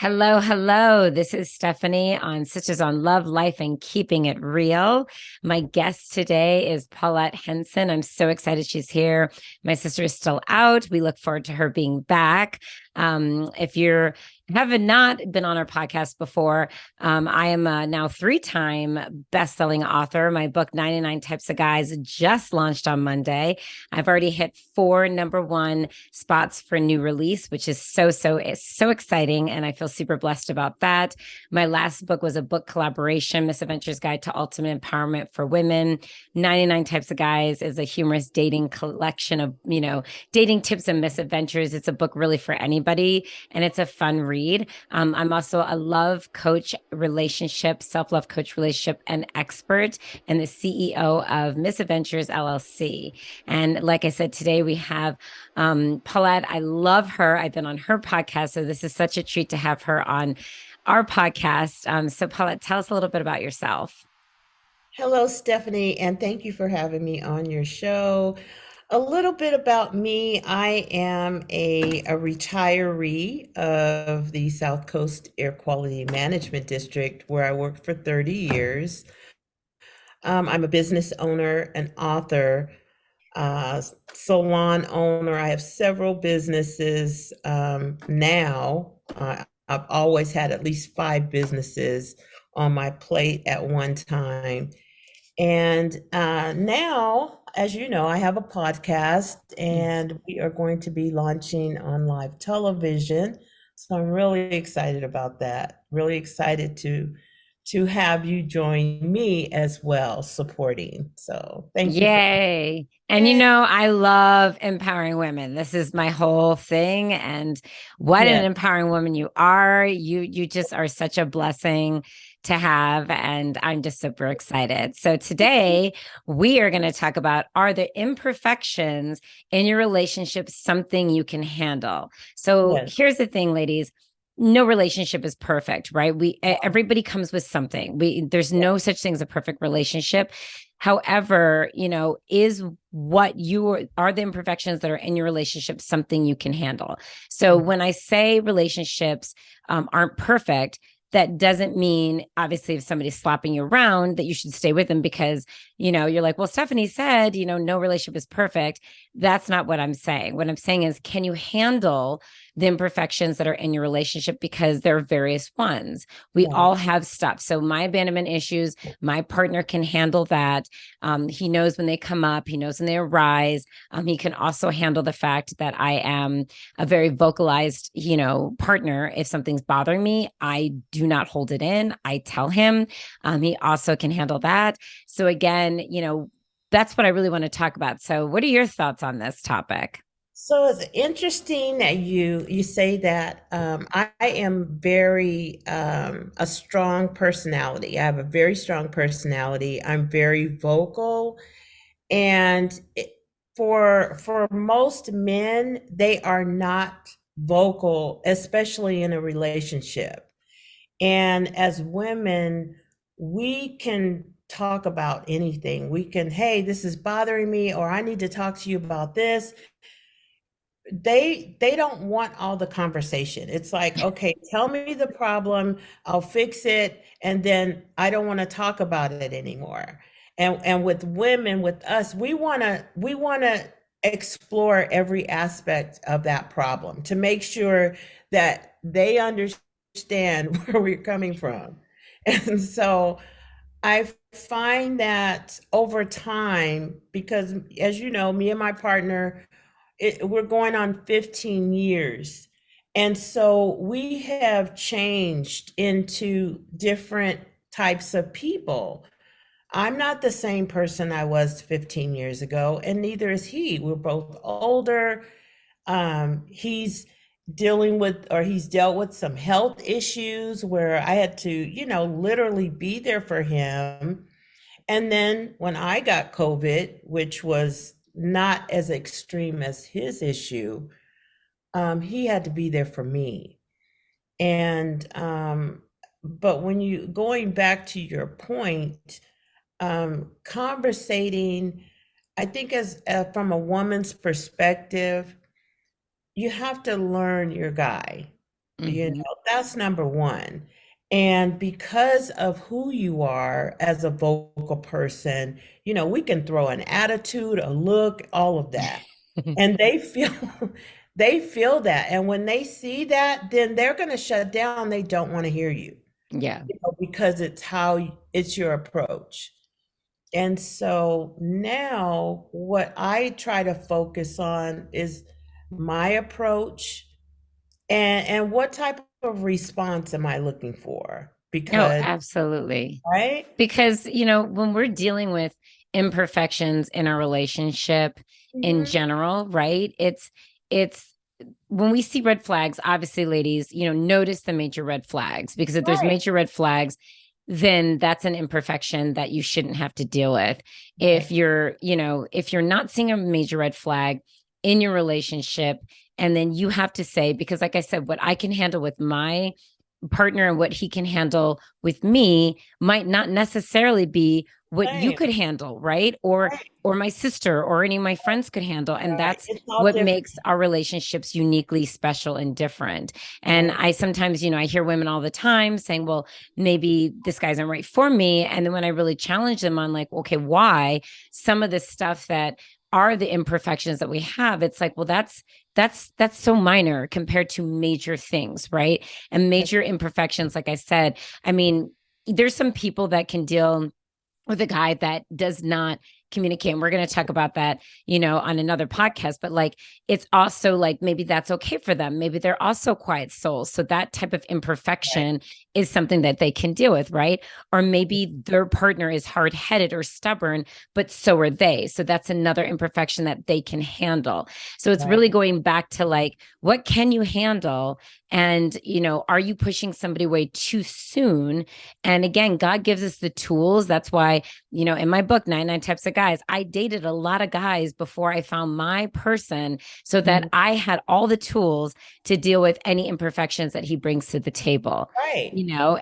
Hello, hello. This is Stephanie on Sisters on Love, Life, and Keeping It Real. My guest today is Paulette Henson. I'm so excited she's here. My sister is still out. We look forward to her being back. If you're have not been on our podcast before, I am a now three-time best-selling author. My book, 99 Types of Guys, just launched on Monday. I've already hit 4 number one spots for new release, which is it's so exciting. And I feel super blessed about that. My last book was a book collaboration, Misadventures Guide to Ultimate Empowerment for Women. 99 Types of Guys is a humorous dating collection of, dating tips and misadventures. It's a book really for anybody, and it's a fun read. I'm also a love coach, relationship, self-love coach, relationship, and expert, and the CEO of Misadventures LLC. And like I said, today we have Paulette. I love her. I've been on her podcast, so this is such a treat to have her on our podcast. So Paulette, tell us a little bit about yourself. Hello, Stephanie, and thank you for having me on your show. A little bit about me. I am a retiree of the South Coast Air Quality Management District, where I worked for 30 years. I'm a business owner, an author, salon owner. I have several businesses now. I've always had at least 5 businesses on my plate at one time. And now, as you know, I have a podcast and we are going to be launching on live television. So I'm really excited about that. Really excited to have you join me as well, supporting. So thank you for Yay. And yeah, I love empowering women. This is my whole thing. And what an yeah. empowering woman you are. You just are such a blessing to have. And I'm just super excited. So today we are going to talk about, are the imperfections in your relationship something you can handle? So Yes. here's the thing, ladies. No relationship is perfect, right? Everybody comes with something. There's Yeah. no such thing as a perfect relationship. However, is what are the imperfections that are in your relationship something you can handle? So Mhm. when I say relationships aren't perfect, that doesn't mean, obviously, if somebody's slapping you around, that you should stay with them because, you're like, well, Stephanie said, no relationship is perfect. That's not what I'm saying. What I'm saying is, can you handle the imperfections that are in your relationship? Because there are various ones. We Right. all have stuff. So my abandonment issues, my partner can handle that. He knows when they come up, he knows when they arise. He can also handle the fact that I am a very vocalized, partner. If something's bothering me, I do not hold it in. I tell him. He also can handle that. So again, that's what I really want to talk about. So what are your thoughts on this topic? So it's interesting that you say that. I am very a strong personality. I have a very strong personality. I'm very vocal, and for most men, they are not vocal, especially in a relationship. And as women, we can talk about anything. We can, hey, this is bothering me, or I need to talk to you about this. They don't want all the conversation. It's like, okay, tell me the problem, I'll fix it, and then I don't want to talk about it anymore. And with women, with us, we want to explore every aspect of that problem to make sure that they understand where we're coming from. And so I find that over time, because as you know, me and my partner, we're going on 15 years. And so we have changed into different types of people. I'm not the same person I was 15 years ago, and neither is he. We're both older. He's he's dealt with some health issues where I had to, literally be there for him. And then when I got COVID, which was not as extreme as his issue, he had to be there for me. And but when you going back to your point, conversating, I think as from a woman's perspective, you have to learn your guy. Hmm. That's number one. And because of who you are as a vocal person, we can throw an attitude, a look, all of that. And they feel they feel that. And when they see that, then they're going to shut down. They don't want to hear you, Yeah. because it's your approach. And so now what I try to focus on is my approach, and what type of response am I looking for? No, Because, absolutely. right? Because, when we're dealing with imperfections in our relationship in Mhm. general, right? It's when we see red flags, obviously, ladies, notice the major red flags, because if there's Right, major red flags, then that's an imperfection that you shouldn't have to deal with. right, If you're not seeing a major red flag in your relationship, and then you have to say, because like I said, what I can handle with my partner and what he can handle with me might not necessarily be what you same, could handle, right? right, Or my sister or any of my friends could handle. And right. that's It's all what different. makes our relationships uniquely special and different. And Right, I sometimes, I hear women all the time saying, well, maybe this guy's not right for me. And then when I really challenge them on, like, okay, why? Some of the stuff that are the imperfections that we have, it's like, well, that's so minor compared to major things, right? And right, major imperfections, like I said, I mean, there's some people that can deal with a guy that does not communicate. And we're going to talk about that, on another podcast. But like, it's also like maybe that's okay for them. Maybe they're also quiet souls. So that type of right, imperfection is something that they can deal with, right? Or maybe their partner is hard headed or stubborn, but so are they. So that's another imperfection that they can handle. So it's right, really going back to like, what can you handle? And, are you pushing somebody away too soon? And again, God gives us the tools. That's why, in my book, 99 Types of Guys, I dated a lot of guys before I found my person, so that mhm, I had all the tools to deal with any imperfections that he brings to the table, right,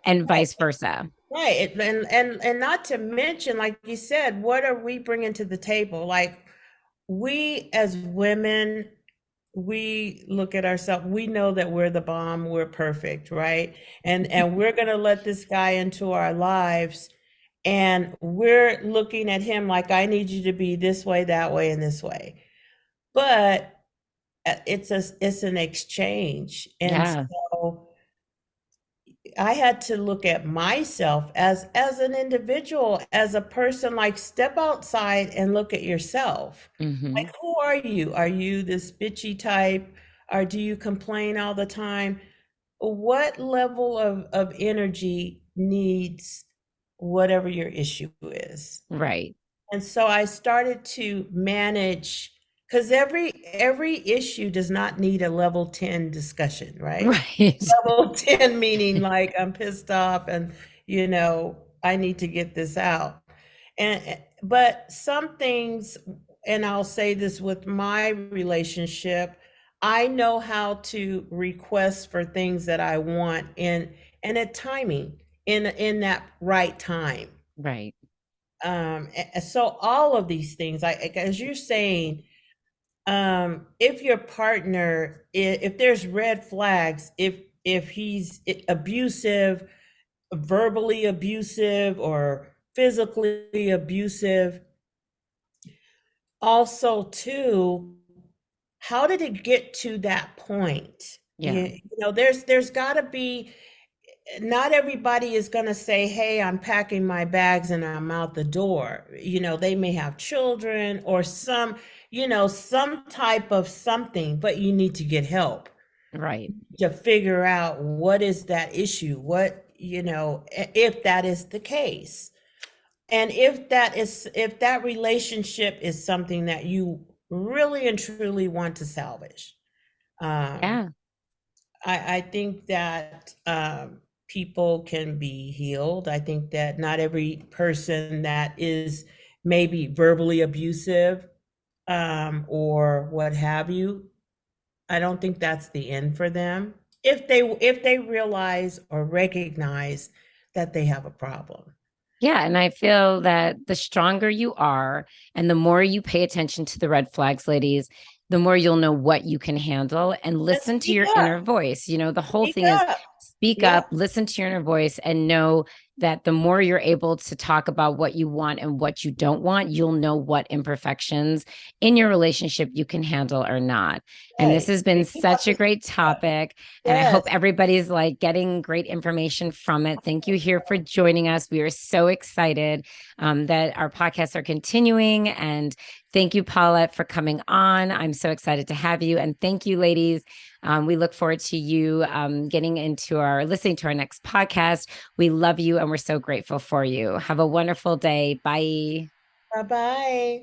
and right, vice versa. right. And not to mention, like you said, what are we bringing to the table? Like, we as women, we look at ourselves, we know that we're the bomb, we're perfect, right? And we're going to let this guy into our lives, and we're looking at him like, I need you to be this way, that way, and this way. But it's an exchange. And Yeah. so I had to look at myself as an individual, as a person, like, step outside and look at yourself. Hmm. Like, who are you? Are you this bitchy type? Or do you complain all the time? What level of energy needs whatever your issue is? Right. And so I started to manage, because every issue does not need a level 10 discussion, right? Right. Level 10 meaning, like, I'm pissed off, and I need to get this out. And but some things, and I'll say this with my relationship, I know how to request for things that I want, and at timing, in that right time. Right. So all of these things, as you're saying, if your partner, if there's red flags, if he's abusive, verbally abusive, or physically abusive, also too, how did it get to that point? Yeah. There's got to be, not everybody is going to say, hey, I'm packing my bags and I'm out the door. They may have children, or some type of something, but you need to get help Right. to figure out what is that issue, if that is the case. And if that relationship is something that you really and truly want to salvage. um, Yeah. I think that people can be healed. I think that not every person that is maybe verbally abusive, or what have you, I don't think that's the end for them, if they realize or recognize that they have a problem. Yeah. And I feel that the stronger you are and the more you pay attention to the red flags, ladies, the more you'll know what you can handle, and And listen to speak your up. inner voice. The whole Speak thing is up. speak up, Yep. listen to your inner voice, and know that the more you're able to talk about what you want and what you don't want, you'll know what imperfections in your relationship you can handle or not. And this Right. has been And keep up such a the great stuff. topic. And I hope Yes. everybody's like getting great information from it. Thank you here for joining us. We are so excited that our podcasts are continuing. And thank you, Paulette, for coming on. I'm so excited to have you. And thank you, ladies. We look forward to you listening to our next podcast. We love you and we're so grateful for you. Have a wonderful day. Bye. Bye bye.